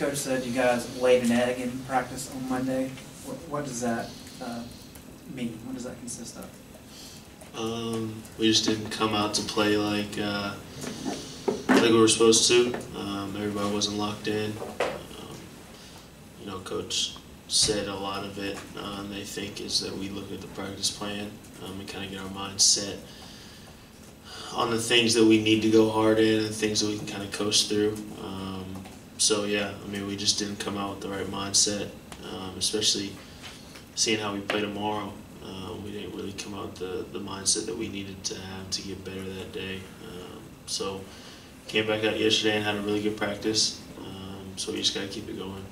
Coach said you guys laid an egg in practice on Monday. What does that mean? What does that consist of? We just didn't come out to play like we were supposed to. Everybody wasn't locked in. Coach said a lot of it, they think, is that we look at the practice plan and kind of get our mind set on the things that we need to go hard in and things that we can kind of coast through. So yeah, I mean, we just didn't come out with the right mindset, especially seeing how we play tomorrow. We didn't really come out with the mindset that we needed to have to get better that day. So came back out yesterday and had a really good practice. So we just got to keep it going.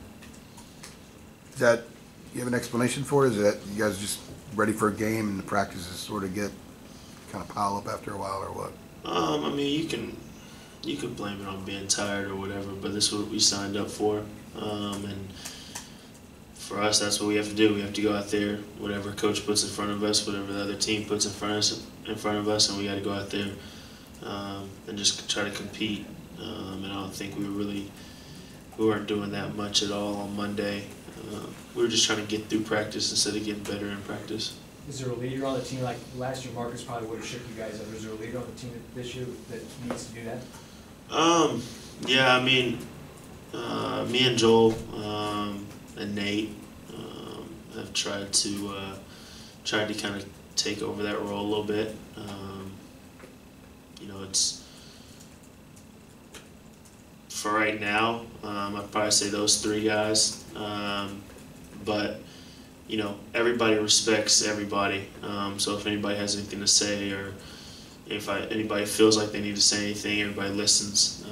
Is that, you have an explanation for it? Is that you guys just ready for a game and the practices sort of kind of pile up after a while, or what? I mean, you can blame it on being tired or whatever, but this is what we signed up for. And for us, that's what we have to do. We have to go out there, whatever coach puts in front of us, whatever the other team puts in front of us, and we got to go out there and just try to compete. And I don't think we weren't doing that much at all on Monday. We were just trying to get through practice instead of getting better in practice. Is there a leader on the team? Like last year, Marcus probably would have shook you guys up. Is there a leader on the team this year that needs to do that? Yeah, I mean, me and Joel and Nate have tried to kind of take over that role a little bit. It's for right now. I'd probably say those three guys, but everybody respects everybody. So if anybody has anything to say, or if anybody feels like they need to say anything, everybody listens.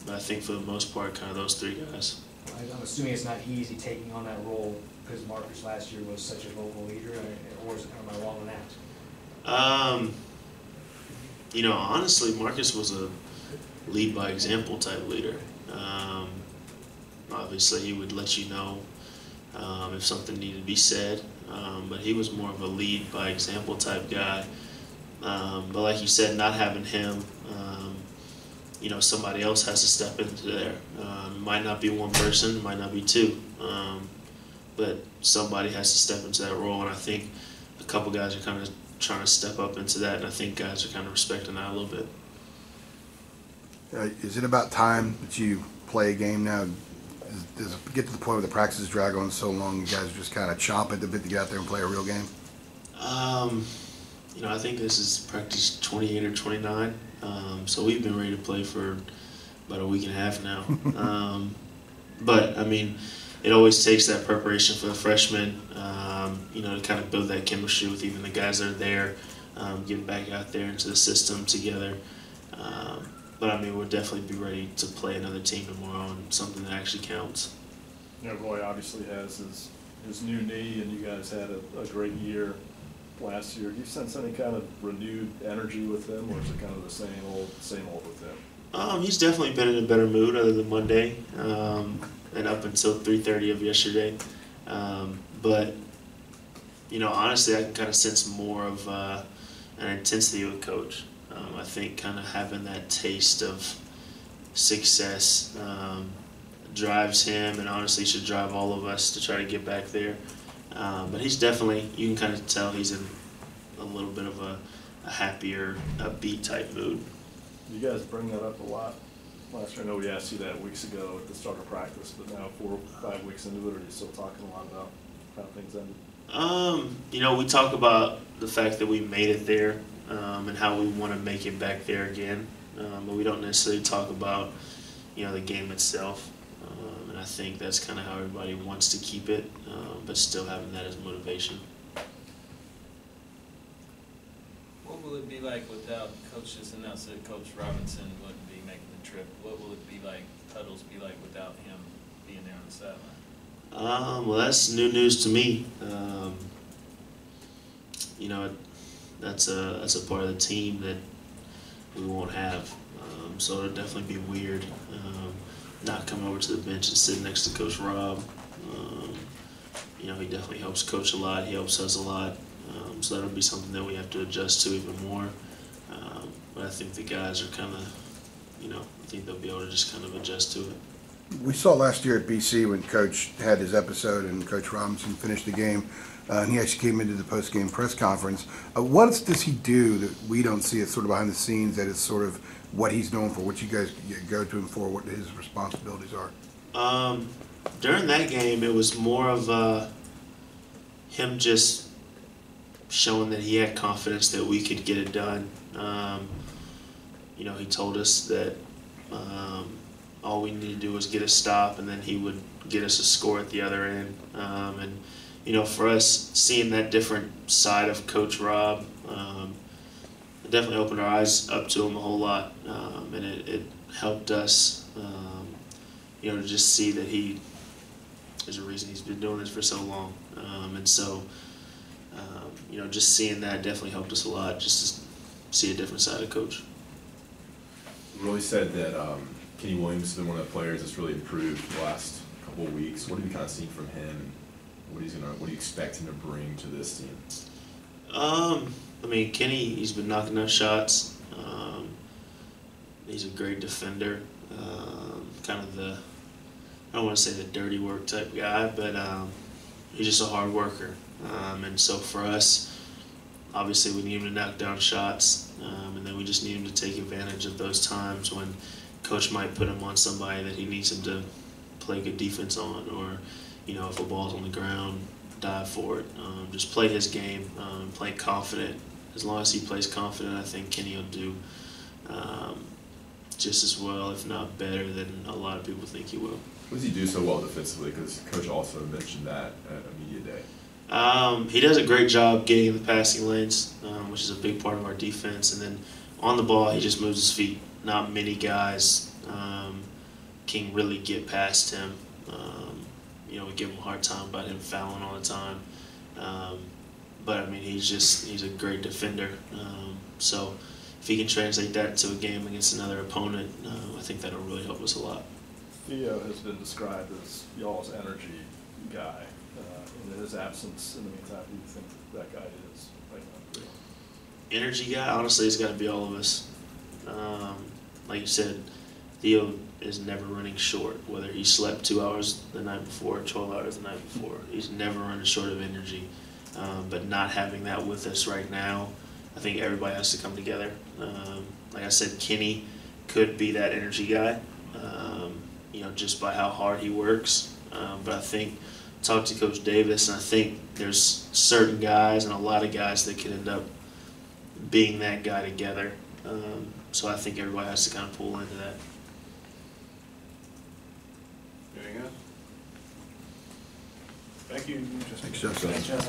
But I think for the most part, kind of those three guys. I'm assuming it's not easy taking on that role because Marcus last year was such a vocal leader, or am I wrong on that? Honestly, Marcus was a lead by example type leader. Obviously, he would let you know if something needed to be said, but he was more of a lead by example type guy. But like you said, not having him, somebody else has to step into there. Might not be one person, might not be two, but somebody has to step into that role, and I think a couple guys are kind of trying to step up into that, and I think guys are kind of respecting that a little bit. Is it about time that you play a game now? Does it get to the point where the practices drag on so long, you guys just kind of chomp at the bit to get out there and play a real game? I think this is practice 28 or 29, so we've been ready to play for about a week and a half now. But, I mean, it always takes that preparation for the freshmen, to kind of build that chemistry with even the guys that are there, getting back out there into the system together. But, I mean, we'll definitely be ready to play another team tomorrow and something that actually counts. Roy obviously has his new knee, and you guys had a great year last year. Do you sense any kind of renewed energy with him, or is it kind of the same old with him? He's definitely been in a better mood other than Monday and up until 3:30 of yesterday. But, honestly, I can kind of sense more of an intensity with Coach. I think kind of having that taste of success drives him, and honestly should drive all of us to try to get back there. But he's definitely, you can kind of tell he's in a little bit of a happier, upbeat type mood. You guys bring that up a lot. Last year, I know we asked you that weeks ago at the start of practice, but now 4 or 5 weeks into it, are you still talking a lot about how things ended? We talk about the fact that we made it there and how we want to make it back there again, but we don't necessarily talk about, the game itself. And I think that's kind of how everybody wants to keep it, but still having that as motivation. What will it be like without Coach, just announced that Coach Robinson wouldn't be making the trip? What will it be like, huddles be like without him being there on the sideline? Well, that's new news to me. That's a part of the team that we won't have. So it'll definitely be weird not coming over to the bench and sitting next to Coach Rob. He definitely helps Coach a lot. He helps us a lot. So that'll be something that we have to adjust to even more. But I think the guys are kind of, I think they'll be able to just kind of adjust to it. We saw last year at BC when Coach had his episode and Coach Robinson finished the game, and he actually came into the post-game press conference. What does he do that we don't see it sort of behind the scenes that is sort of what he's known for, what you guys go to him for, what his responsibilities are? During that game, it was more of him just showing that he had confidence that we could get it done. He told us that all we needed to do was get a stop, and then he would get us a score at the other end. For us, seeing that different side of Coach Rob, it definitely opened our eyes up to him a whole lot, and it helped us, to just see that there's a reason he's been doing this for so long. Just seeing that definitely helped us a lot, just to see a different side of Coach. Really said that Kenny Williams has been one of the players that's really improved the last couple of weeks. What have you kind of seen from him? What do you expect him to bring to this team? Kenny, he's been knocking down shots. He's a great defender. Kind of I don't want to say the dirty work type guy, but he's just a hard worker. And so for us, obviously we need him to knock down shots, and then we just need him to take advantage of those times when Coach might put him on somebody that he needs him to play good defense on, or if a ball's on the ground, dive for it. Just play his game, play confident. As long as he plays confident, I think Kenny will do just as well, if not better, than a lot of people think he will. What does he do so well defensively? Because Coach also mentioned that at a media day. He does a great job getting in the passing lanes, which is a big part of our defense. And then on the ball, he just moves his feet. Not many guys can really get past him. We give him a hard time about him fouling all the time. But he's a great defender. So if he can translate that into a game against another opponent, I think that'll really help us a lot. Theo has been described as y'all's energy guy. In his absence, in the meantime, who do you think that guy is right now? Energy guy, honestly, it's got to be all of us. Like you said, Theo is never running short, whether he slept 2 hours the night before, 12 hours the night before. He's never running short of energy. But not having that with us right now, I think everybody has to come together. Like I said, Kenny could be that energy guy, just by how hard he works. But I think, talk to Coach Davis, and I think there's certain guys and a lot of guys that can end up being that guy together. So I think everybody has to kind of pull into that. Anything else? Thank you. Thanks, Justin. Thanks, Jeff.